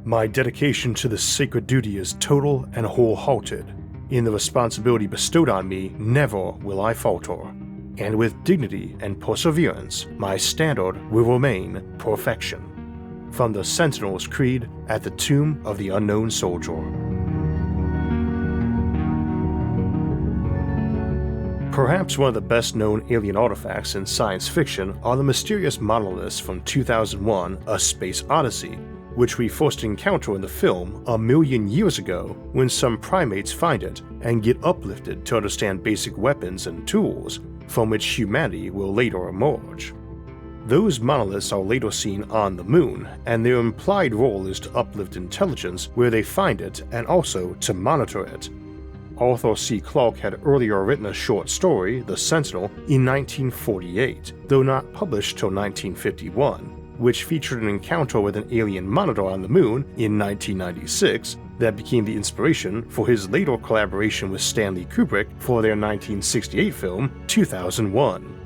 My dedication to this sacred duty is total and wholehearted. In the responsibility bestowed on me, never will I falter. And with dignity and perseverance, my standard will remain perfection. From the Sentinel's Creed at the Tomb of the Unknown Soldier. Perhaps one of the best-known alien artifacts in science fiction are the mysterious monoliths from 2001: A Space Odyssey, which we first encounter in the film 1,000,000 years ago when some primates find it and get uplifted to understand basic weapons and tools from which humanity will later emerge. Those monoliths are later seen on the moon, and their implied role is to uplift intelligence where they find it and also to monitor it. Author C. Clarke had earlier written a short story, The Sentinel, in 1948, though not published till 1951, which featured an encounter with an alien monitor on the moon in 1996 that became the inspiration for his later collaboration with Stanley Kubrick for their 1968 film 2001.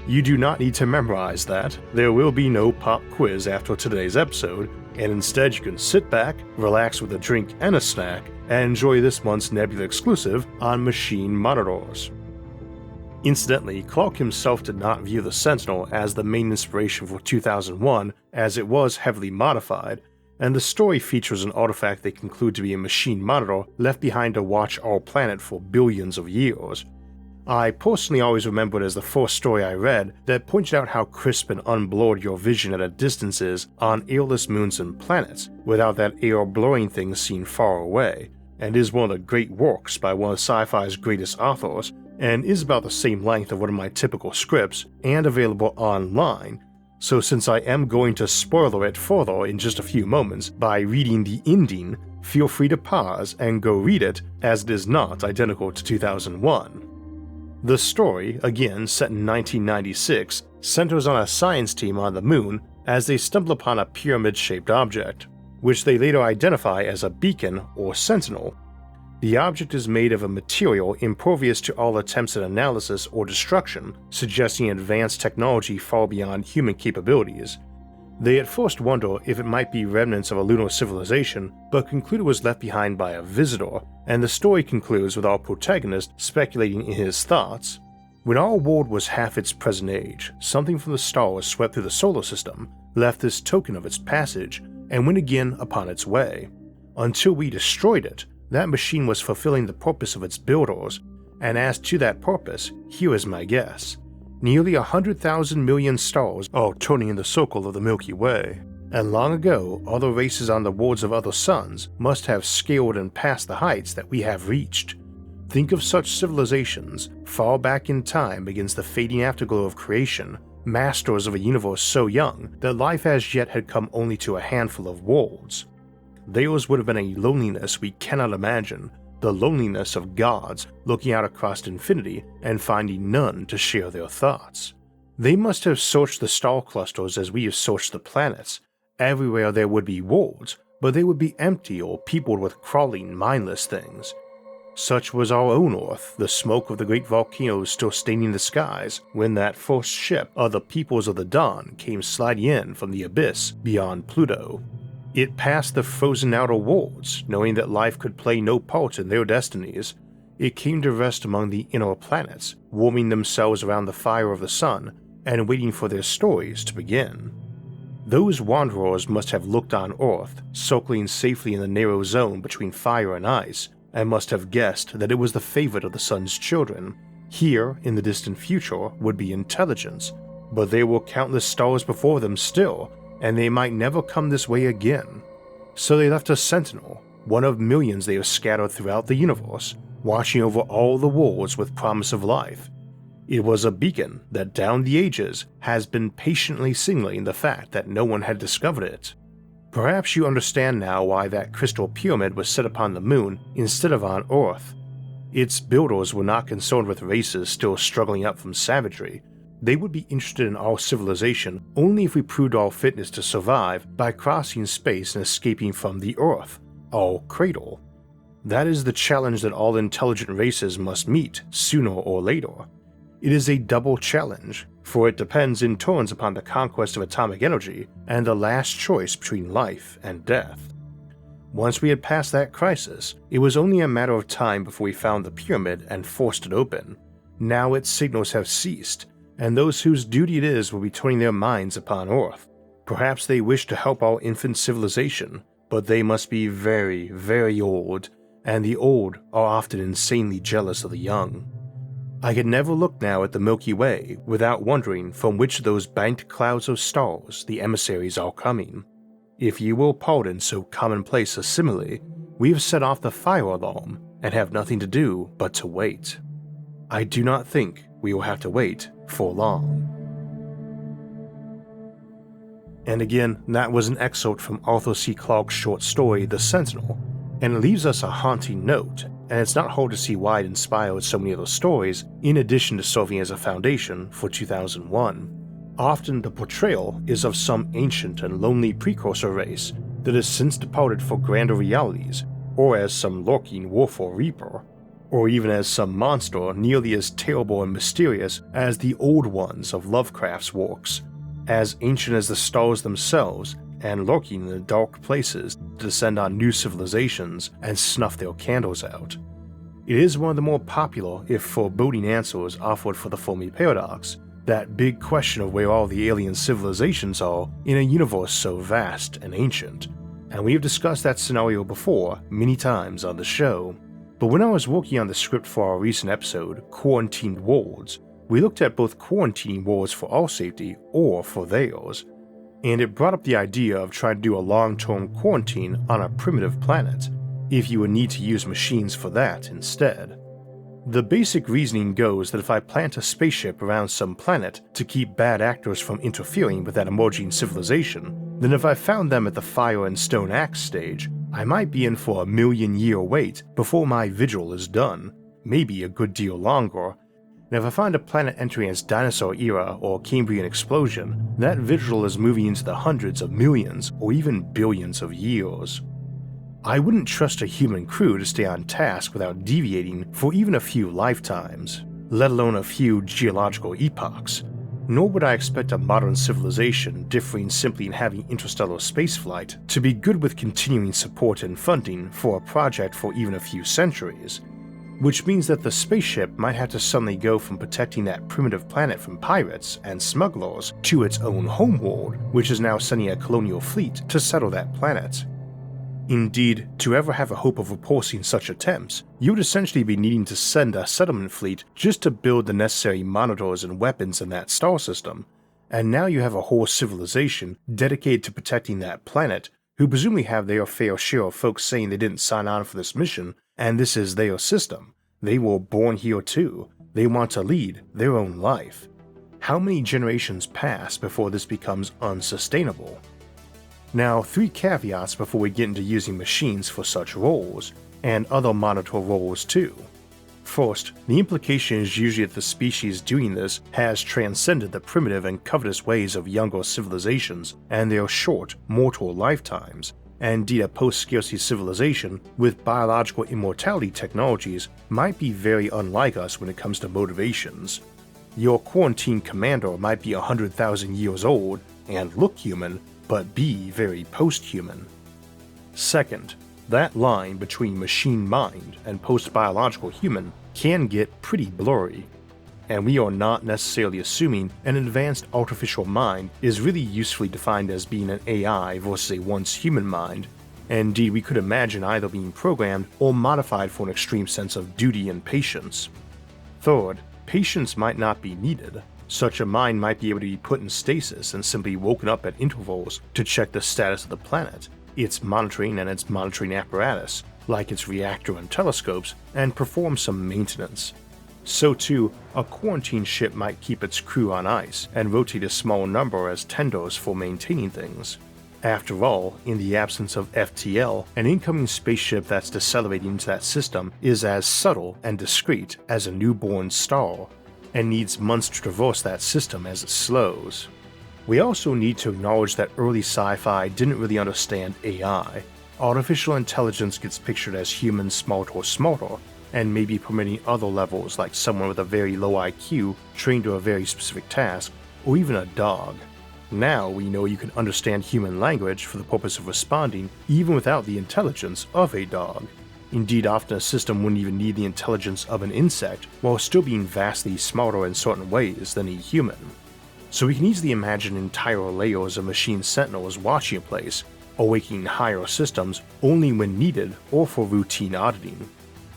You do not need to memorize that. There will be no pop quiz after today's episode, and instead you can sit back, relax with a drink and a snack, and enjoy this month's Nebula exclusive on machine monitors. Incidentally, Clarke himself did not view the Sentinel as the main inspiration for 2001, as it was heavily modified, and the story features an artifact they conclude to be a machine monitor left behind to watch our planet for billions of years. I personally always remember it as the first story I read that pointed out how crisp and unblurred your vision at a distance is on airless moons and planets, without that air blurring things seen far away, and is one of the great works by one of sci-fi's greatest authors, and is about the same length of one of my typical scripts, and available online. So since I am going to spoiler it further in just a few moments by reading the ending, feel free to pause and go read it, as it is not identical to 2001. The story, again set in 1996, centers on a science team on the moon as they stumble upon a pyramid-shaped object, which they later identify as a beacon or sentinel. The object is made of a material impervious to all attempts at analysis or destruction, suggesting advanced technology far beyond human capabilities. They at first wonder if it might be remnants of a lunar civilization, but conclude it was left behind by a visitor, and the story concludes with our protagonist speculating in his thoughts. When our world was half its present age, something from the stars swept through the solar system, left this token of its passage, and went again upon its way. Until we destroyed it, that machine was fulfilling the purpose of its builders, and as to that purpose, here is my guess. Nearly 100,000 million stars are turning in the circle of the Milky Way, and long ago other races on the worlds of other suns must have scaled and passed the heights that we have reached. Think of such civilizations, far back in time against the fading afterglow of creation, masters of a universe so young that life as yet had come only to a handful of worlds. Theirs would have been a loneliness we cannot imagine, the loneliness of gods looking out across infinity and finding none to share their thoughts. They must have searched the star clusters as we have searched the planets. Everywhere there would be worlds, but they would be empty or peopled with crawling, mindless things. Such was our own Earth, the smoke of the great volcanoes still staining the skies, when that first ship of the peoples of the dawn came sliding in from the abyss beyond Pluto. It passed the frozen outer worlds, knowing that life could play no part in their destinies. It came to rest among the inner planets, warming themselves around the fire of the sun, and waiting for their stories to begin. Those wanderers must have looked on Earth, circling safely in the narrow zone between fire and ice, and must have guessed that it was the favorite of the sun's children. Here, in the distant future, would be intelligence, but there were countless stars before them still, and they might never come this way again. So they left a sentinel, one of millions they have scattered throughout the universe, watching over all the worlds with promise of life. It was a beacon that down the ages has been patiently signaling the fact that no one had discovered it. Perhaps you understand now why that crystal pyramid was set upon the moon instead of on Earth. Its builders were not concerned with races still struggling up from savagery. They would be interested in our civilization only if we proved our fitness to survive by crossing space and escaping from the Earth, our cradle. That is the challenge that all intelligent races must meet sooner or later. It is a double challenge, for it depends in turns upon the conquest of atomic energy and the last choice between life and death. Once we had passed that crisis, it was only a matter of time before we found the pyramid and forced it open. Now its signals have ceased, and those whose duty it is will be turning their minds upon Earth. Perhaps they wish to help our infant civilization, but they must be very, very old, and the old are often insanely jealous of the young. I can never look now at the Milky Way without wondering from which of those banked clouds of stars the emissaries are coming. If you will pardon so commonplace a simile, we have set off the fire alarm and have nothing to do but to wait. I do not think we will have to wait for long. And again, that was an excerpt from Arthur C. Clarke's short story, The Sentinel, and it leaves us a haunting note, and it's not hard to see why it inspired so many other stories, in addition to serving as a foundation for 2001. Often the portrayal is of some ancient and lonely precursor race that has since departed for grander realities, or as some lurking wolf or reaper, or even as some monster nearly as terrible and mysterious as the old ones of Lovecraft's works, as ancient as the stars themselves and lurking in the dark places to descend on new civilizations and snuff their candles out. It is one of the more popular, if foreboding, answers offered for the Fermi Paradox, that big question of where all the alien civilizations are in a universe so vast and ancient, and we have discussed that scenario before many times on the show. But when I was working on the script for our recent episode, Quarantined Worlds, we looked at both quarantining worlds for our safety or for theirs, and it brought up the idea of trying to do a long-term quarantine on a primitive planet, if you would need to use machines for that instead. The basic reasoning goes that if I plant a spaceship around some planet to keep bad actors from interfering with that emerging civilization, then if I found them at the fire and stone axe stage, I might be in for a 1,000,000-year wait before my vigil is done, maybe a good deal longer. And if I find a planet entering its dinosaur era or Cambrian explosion, that vigil is moving into the hundreds of millions or even billions of years. I wouldn't trust a human crew to stay on task without deviating for even a few lifetimes, let alone a few geological epochs, nor would I expect a modern civilization differing simply in having interstellar spaceflight to be good with continuing support and funding for a project for even a few centuries, which means that the spaceship might have to suddenly go from protecting that primitive planet from pirates and smugglers to its own homeworld, which is now sending a colonial fleet to settle that planet. Indeed, to ever have a hope of repulsing such attempts, you would essentially be needing to send a settlement fleet just to build the necessary monitors and weapons in that star system, and now you have a whole civilization dedicated to protecting that planet, who presumably have their fair share of folks saying they didn't sign on for this mission, and this is their system. They were born here too. They want to lead their own life. How many generations pass before this becomes unsustainable? Now, 3 caveats before we get into using machines for such roles, and other monitor roles too. First, the implication is usually that the species doing this has transcended the primitive and covetous ways of younger civilizations and their short, mortal lifetimes, and indeed a post-scarcity civilization with biological immortality technologies might be very unlike us when it comes to motivations. Your quarantine commander might be 100,000 years old and look human, but be very post-human. Second, that line between machine mind and post-biological human can get pretty blurry, and we are not necessarily assuming an advanced artificial mind is really usefully defined as being an AI versus a once human mind, and indeed we could imagine either being programmed or modified for an extreme sense of duty and patience. Third, patience might not be needed. Such a mind might be able to be put in stasis and simply woken up at intervals to check the status of the planet, its monitoring and its monitoring apparatus, like its reactor and telescopes, and perform some maintenance. So too, a quarantine ship might keep its crew on ice and rotate a small number as tenders for maintaining things. After all, in the absence of FTL, an incoming spaceship that's decelerating into that system is as subtle and discreet as a newborn star, and needs months to traverse that system as it slows. We also need to acknowledge that early sci-fi didn't really understand AI. Artificial intelligence gets pictured as humans smarter, and maybe permitting other levels like someone with a very low IQ trained to a very specific task, or even a dog. Now we know you can understand human language for the purpose of responding even without the intelligence of a dog. Indeed, often a system wouldn't even need the intelligence of an insect, while still being vastly smarter in certain ways than a human. So we can easily imagine entire layers of machine sentinels watching a place, awakening higher systems only when needed or for routine auditing.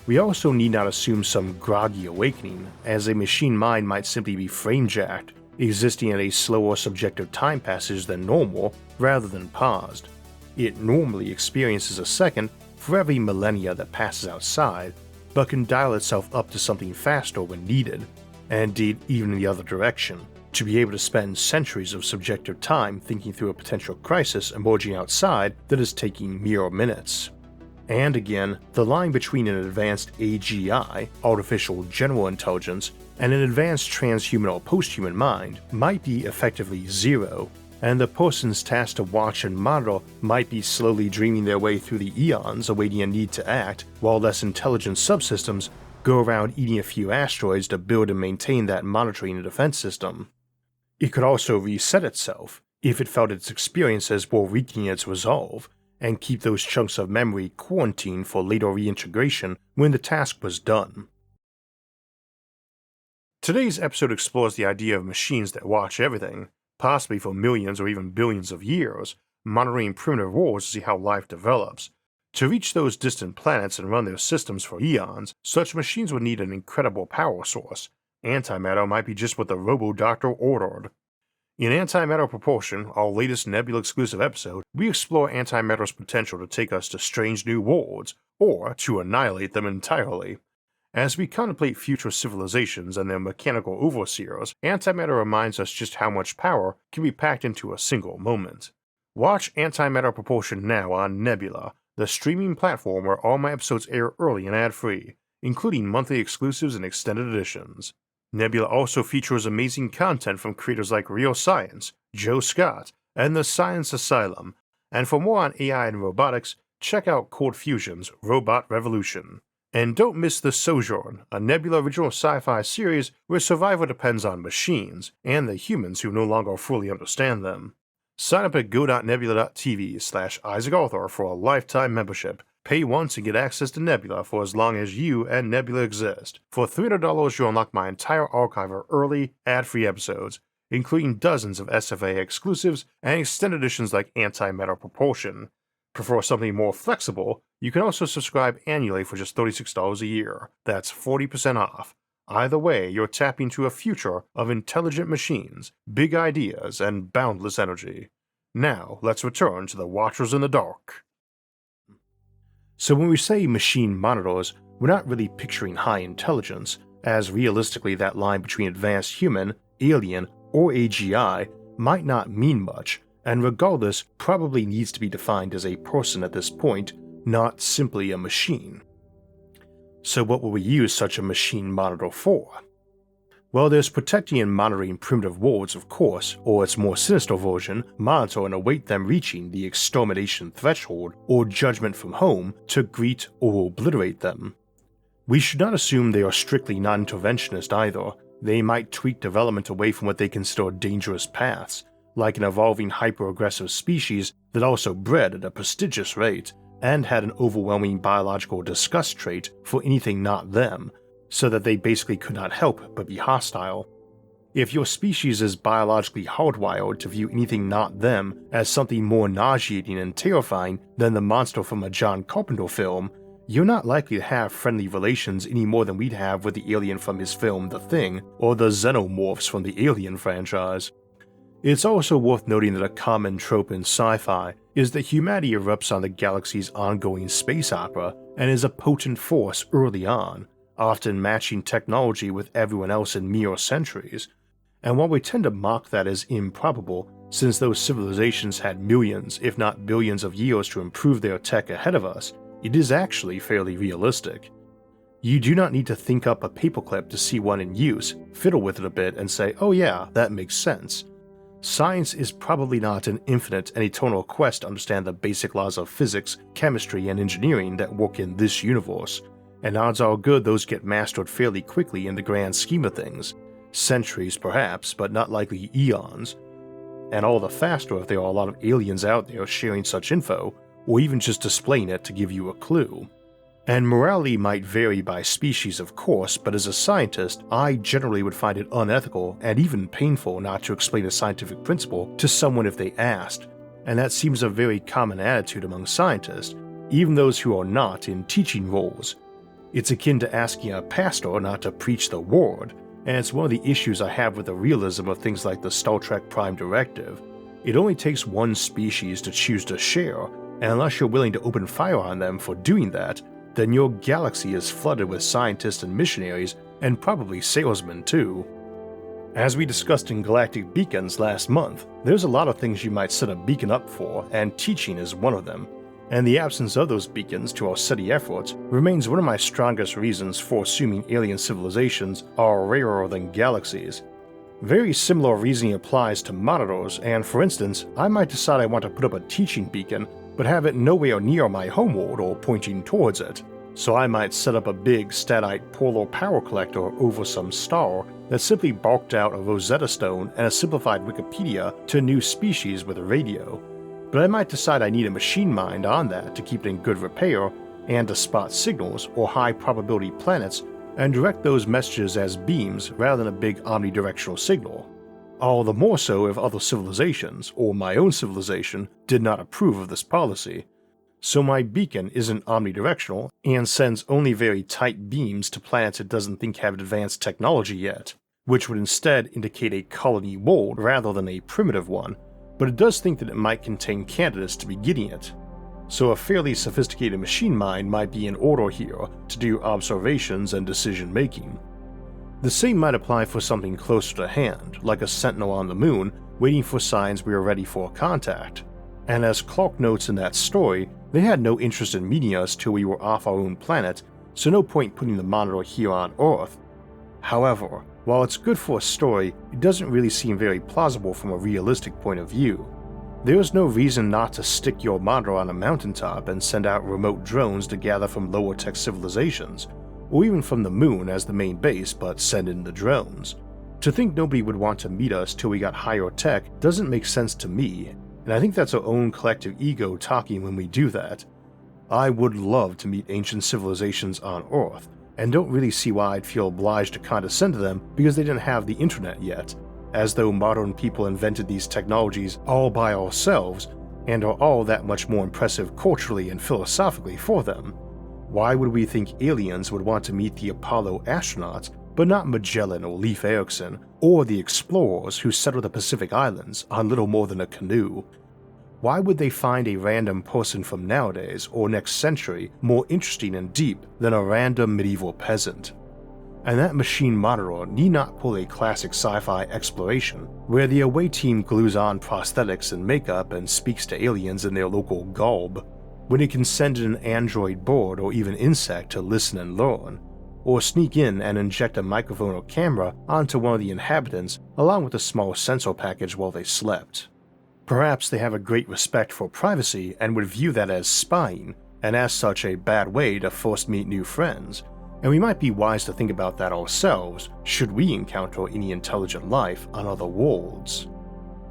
We also need not assume some groggy awakening, as a machine mind might simply be frame-jacked, existing at a slower subjective time passage than normal rather than paused. It normally experiences a second for every millennia that passes outside, but can dial itself up to something faster when needed, and indeed even in the other direction, to be able to spend centuries of subjective time thinking through a potential crisis emerging outside that is taking mere minutes. And again, the line between an advanced AGI, artificial general intelligence, and an advanced transhuman or posthuman mind might be effectively zero, and the persons tasked to watch and monitor might be slowly dreaming their way through the eons awaiting a need to act, while less intelligent subsystems go around eating a few asteroids to build and maintain that monitoring and defense system. It could also reset itself if it felt its experiences were weakening its resolve, and keep those chunks of memory quarantined for later reintegration when the task was done. Today's episode explores the idea of machines that watch everything, possibly for millions or even billions of years, monitoring primitive worlds to see how life develops. To reach those distant planets and run their systems for eons, such machines would need an incredible power source. Antimatter might be just what the Robo-Doctor ordered. In Antimatter Propulsion, our latest Nebula exclusive episode, we explore antimatter's potential to take us to strange new worlds, or to annihilate them entirely. As we contemplate future civilizations and their mechanical overseers, antimatter reminds us just how much power can be packed into a single moment. Watch Antimatter Propulsion now on Nebula, the streaming platform where all my episodes air early and ad-free, including monthly exclusives and extended editions. Nebula also features amazing content from creators like Real Science, Joe Scott, and the Science Asylum, and for more on AI and robotics, check out Cold Fusion's Robot Revolution. And don't miss The Sojourn, a Nebula original sci-fi series where survival depends on machines, and the humans who no longer fully understand them. Sign up at go.nebula.tv/IsaacArthur for a lifetime membership. Pay once and get access to Nebula for as long as you and Nebula exist. For $300, you'll unlock my entire archive of early, ad-free episodes, including dozens of SFA exclusives and extended editions like Antimatter Propulsion. Prefer something more flexible? You can also subscribe annually for just $36 a year. That's 40% off. Either way, you're tapping into a future of intelligent machines, big ideas, and boundless energy. Now, let's return to the Watchers in the Dark. So when we say machine monitors, we're not really picturing high intelligence, as realistically that line between advanced human, alien, or AGI might not mean much, and regardless probably needs to be defined as a person at this point, not simply a machine. So what will we use such a machine monitor for? Well, there's protecting and monitoring primitive worlds, of course, or its more sinister version, monitor and await them reaching the extermination threshold or judgment from home to greet or obliterate them. We should not assume they are strictly non-interventionist either. They might tweak development away from what they consider dangerous paths, like an evolving hyper-aggressive species that also bred at a prestigious rate and had an overwhelming biological disgust trait for anything not them, so that they basically could not help but be hostile. If your species is biologically hardwired to view anything not them as something more nauseating and terrifying than the monster from a John Carpenter film, you're not likely to have friendly relations any more than we'd have with the alien from his film The Thing or the xenomorphs from the Alien franchise. It's also worth noting that a common trope in sci-fi is that humanity erupts on the galaxy's ongoing space opera and is a potent force early on, often matching technology with everyone else in mere centuries. And while we tend to mock that as improbable, since those civilizations had millions, if not billions of years to improve their tech ahead of us, it is actually fairly realistic. You do not need to think up a paperclip to see one in use, fiddle with it a bit, and say, oh yeah, that makes sense. Science is probably not an infinite and eternal quest to understand the basic laws of physics, chemistry, and engineering that work in this universe, and odds are good those get mastered fairly quickly in the grand scheme of things. Centuries perhaps, but not likely eons. and all the faster if there are a lot of aliens out there sharing such info, or even just displaying it to give you a clue. And morality might vary by species of course, but as a scientist, I generally would find it unethical and even painful not to explain a scientific principle to someone if they asked, and that seems a very common attitude among scientists, even those who are not in teaching roles. It's akin to asking a pastor not to preach the word, and it's one of the issues I have with the realism of things like the Star Trek Prime Directive. It only takes one species to choose to share, and unless you're willing to open fire on them for doing that, then your galaxy is flooded with scientists and missionaries, and probably salesmen too. As we discussed in Galactic Beacons last month, there's a lot of things you might set a beacon up for, and teaching is one of them. And the absence of those beacons to our SETI efforts remains one of my strongest reasons for assuming alien civilizations are rarer than galaxies. Very similar reasoning applies to monitors, and for instance, I might decide I want to put up a teaching beacon, but have it nowhere near my homeworld or pointing towards it. So I might set up a big statite polar power collector over some star that simply bulked out a Rosetta Stone and a simplified Wikipedia to a new species with a radio. But I might decide I need a machine mind on that to keep it in good repair and to spot signals or high probability planets and direct those messages as beams rather than a big omnidirectional signal. All the more so if other civilizations, or my own civilization, did not approve of this policy. So my beacon isn't omnidirectional and sends only very tight beams to planets it doesn't think have advanced technology yet, which would instead indicate a colony world rather than a primitive one, but it does think that it might contain candidates to be getting it. So a fairly sophisticated machine mind might be in order here to do observations and decision making. The same might apply for something closer to hand, like a sentinel on the moon waiting for signs we are ready for contact. And as Clarke notes in that story, they had no interest in meeting us till we were off our own planet, so no point putting the monitor here on Earth. However, while it's good for a story, it doesn't really seem very plausible from a realistic point of view. There is no reason not to stick your monitor on a mountaintop and send out remote drones to gather from lower tech civilizations, or even from the moon as the main base but send in the drones. To think nobody would want to meet us till we got higher tech doesn't make sense to me, and I think that's our own collective ego talking when we do that. I would love to meet ancient civilizations on Earth, and don't really see why I'd feel obliged to condescend to them because they didn't have the internet yet, as though modern people invented these technologies all by ourselves and are all that much more impressive culturally and philosophically for them. Why would we think aliens would want to meet the Apollo astronauts, but not Magellan or Leif Erikson, or the explorers who settled the Pacific Islands on little more than a canoe? Why would they find a random person from nowadays or next century more interesting and deep than a random medieval peasant? And that machine monitor need not pull a classic sci-fi exploration, where the away team glues on prosthetics and makeup and speaks to aliens in their local garb, when it can send in an android bird or even insect to listen and learn, or sneak in and inject a microphone or camera onto one of the inhabitants along with a small sensor package while they slept. Perhaps they have a great respect for privacy and would view that as spying, and as such a bad way to first meet new friends, and we might be wise to think about that ourselves should we encounter any intelligent life on other worlds.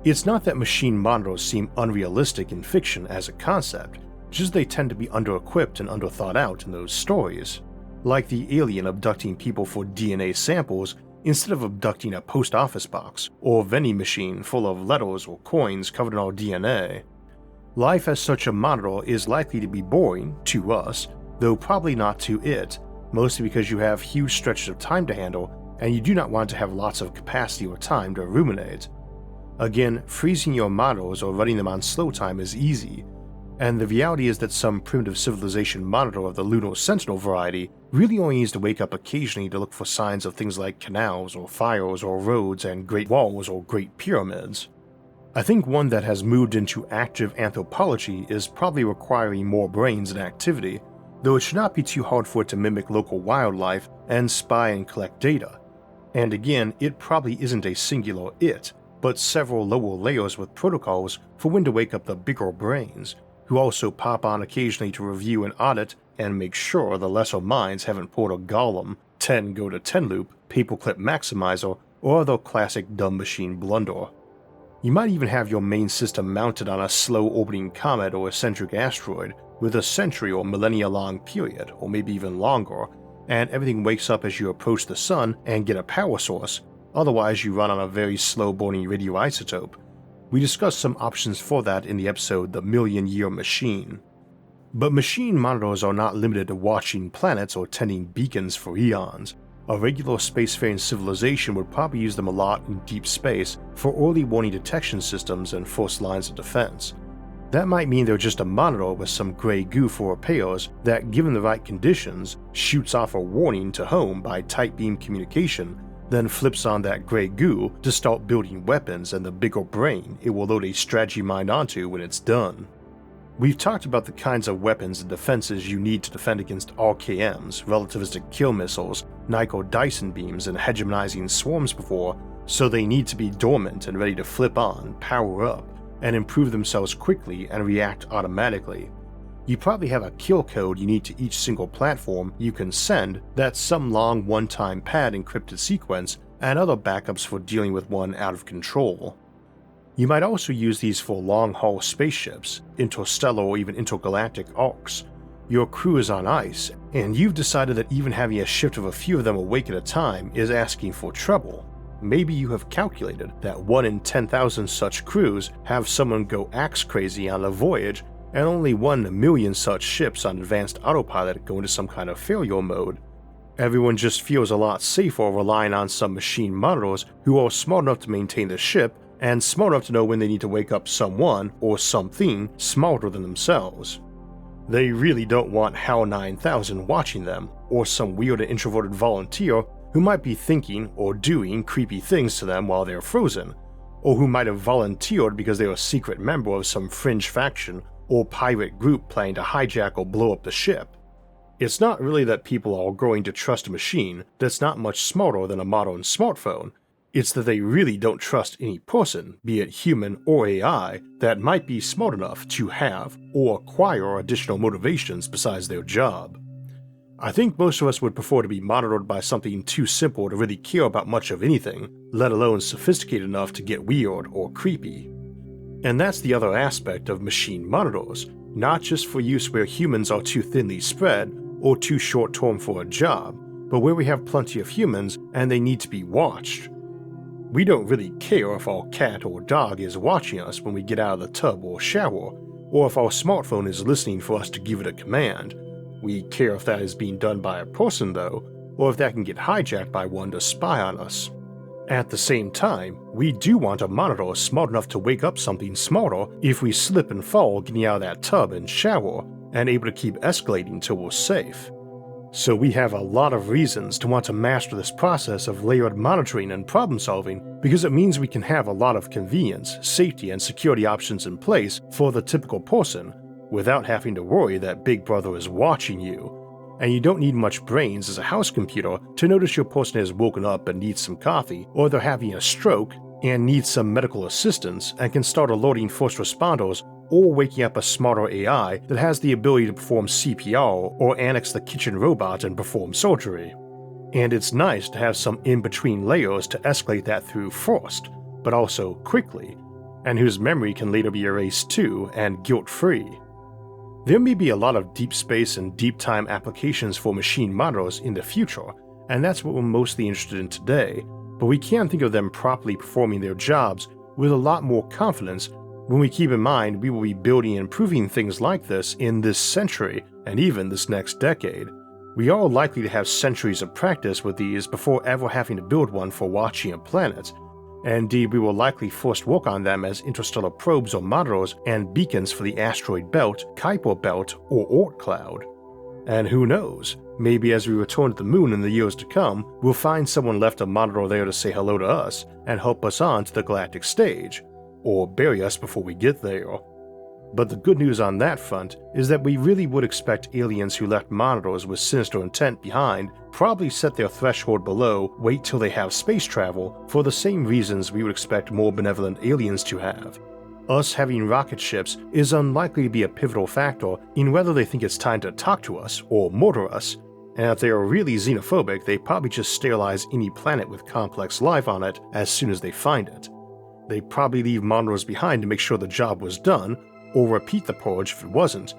It's not that machine monitors seem unrealistic in fiction as a concept, just they tend to be under-equipped and under-thought out in those stories, like the alien abducting people for DNA samples instead of abducting a post office box or vending machine full of letters or coins covered in our DNA. Life as such a monitor is likely to be boring to us, though probably not to it, mostly because you have huge stretches of time to handle and you do not want to have lots of capacity or time to ruminate. Again, freezing your monitors or running them on slow time is easy, and the reality is that some primitive civilization monitor of the lunar sentinel variety really only needs to wake up occasionally to look for signs of things like canals or fires or roads and great walls or great pyramids. I think one that has moved into active anthropology is probably requiring more brains and activity, though it should not be too hard for it to mimic local wildlife and spy and collect data. And again, it probably isn't a singular it, but several lower layers with protocols for when to wake up the bigger brains, who also pop on occasionally to review and audit and make sure the lesser minds haven't pulled a Gollum, 10 go to 10 loop, paperclip maximizer, or other classic dumb machine blunder. You might even have your main system mounted on a slow-orbiting comet or eccentric asteroid with a century or millennia-long period, or maybe even longer, and everything wakes up as you approach the sun and get a power source, otherwise you run on a very slow-burning radioisotope. We discussed some options for that in the episode The Million-Year Machine. But machine monitors are not limited to watching planets or tending beacons for eons. A regular spacefaring civilization would probably use them a lot in deep space for early warning detection systems and first lines of defense. That might mean they're just a monitor with some gray goo for repairs that, given the right conditions, shoots off a warning to home by tight beam communication, then flips on that gray goo to start building weapons and the bigger brain it will load a strategy mind onto when it's done. We've talked about the kinds of weapons and defenses you need to defend against RKMs, relativistic kill missiles, Nyko Dyson beams, and hegemonizing swarms before, so they need to be dormant and ready to flip on, power up, and improve themselves quickly and react automatically. You probably have a kill code unique to each single platform you can send that's some long one-time pad encrypted sequence and other backups for dealing with one out of control. You might also use these for long-haul spaceships, interstellar or even intergalactic arcs. Your crew is on ice, and you've decided that even having a shift of a few of them awake at a time is asking for trouble. Maybe you have calculated that 1 in 10,000 such crews have someone go axe crazy on a voyage, and only 1 in a million such ships on advanced autopilot go into some kind of failure mode. Everyone just feels a lot safer relying on some machine monitors who are smart enough to maintain the ship and smart enough to know when they need to wake up someone or something smarter than themselves. They really don't want HAL 9000 watching them, or some weird and introverted volunteer who might be thinking or doing creepy things to them while they're frozen, or who might have volunteered because they're a secret member of some fringe faction or pirate group planning to hijack or blow up the ship. It's not really that people are going to trust a machine that's not much smarter than a modern smartphone. It's that they really don't trust any person, be it human or AI, that might be smart enough to have or acquire additional motivations besides their job. I think most of us would prefer to be monitored by something too simple to really care about much of anything, let alone sophisticated enough to get weird or creepy. And that's the other aspect of machine monitors, not just for use where humans are too thinly spread or too short-term for a job, but where we have plenty of humans and they need to be watched. We don't really care if our cat or dog is watching us when we get out of the tub or shower, or if our smartphone is listening for us to give it a command. We care if that is being done by a person though, or if that can get hijacked by one to spy on us. At the same time, we do want a monitor smart enough to wake up something smarter if we slip and fall getting out of that tub and shower, and able to keep escalating till we're safe. So we have a lot of reasons to want to master this process of layered monitoring and problem solving, because it means we can have a lot of convenience, safety, and security options in place for the typical person, without having to worry that Big Brother is watching you. And you don't need much brains as a house computer to notice your person has woken up and needs some coffee, or they're having a stroke and needs some medical assistance and can start alerting first responders, or waking up a smarter AI that has the ability to perform CPR or annex the kitchen robot and perform surgery. And it's nice to have some in-between layers to escalate that through first, but also quickly, and whose memory can later be erased too and guilt-free. There may be a lot of deep space and deep time applications for machine monitors in the future, and that's what we're mostly interested in today, but we can think of them properly performing their jobs with a lot more confidence when we keep in mind we will be building and improving things like this in this century and even this next decade. We are likely to have centuries of practice with these before ever having to build one for watching a planet, and indeed we will likely first work on them as interstellar probes or monitors and beacons for the asteroid belt, Kuiper belt, or Oort cloud. And who knows, maybe as we return to the moon in the years to come, we'll find someone left a monitor there to say hello to us and help us on to the galactic stage, or bury us before we get there. But the good news on that front is that we really would expect aliens who left monitors with sinister intent behind probably set their threshold below, wait till they have space travel, for the same reasons we would expect more benevolent aliens to have. Us having rocket ships is unlikely to be a pivotal factor in whether they think it's time to talk to us or murder us, and if they are really xenophobic, they probably just sterilize any planet with complex life on it as soon as they find it. they'd probably leave monitors behind to make sure the job was done, or repeat the purge if it wasn't,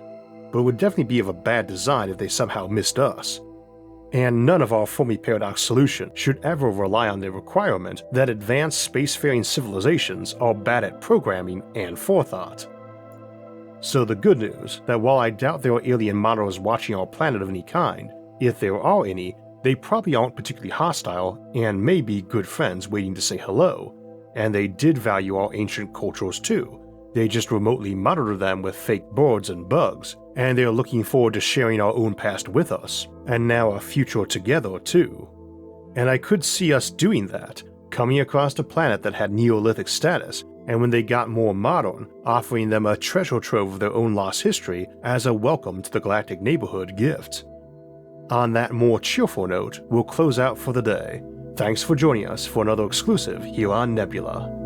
but it would definitely be of a bad design if they somehow missed us. And none of our Fermi Paradox solution should ever rely on the requirement that advanced spacefaring civilizations are bad at programming and forethought. So the good news, that while I doubt there are alien monitors watching our planet of any kind, if there are any, they probably aren't particularly hostile and may be good friends waiting to say hello, and they did value our ancient cultures too. They just remotely monitor them with fake birds and bugs, and they're looking forward to sharing our own past with us, and now our future together too. And I could see us doing that, coming across a planet that had Neolithic status, and when they got more modern, offering them a treasure trove of their own lost history as a welcome to the galactic neighborhood gift. On that more cheerful note, we'll close out for the day. Thanks for joining us for another exclusive here on Nebula.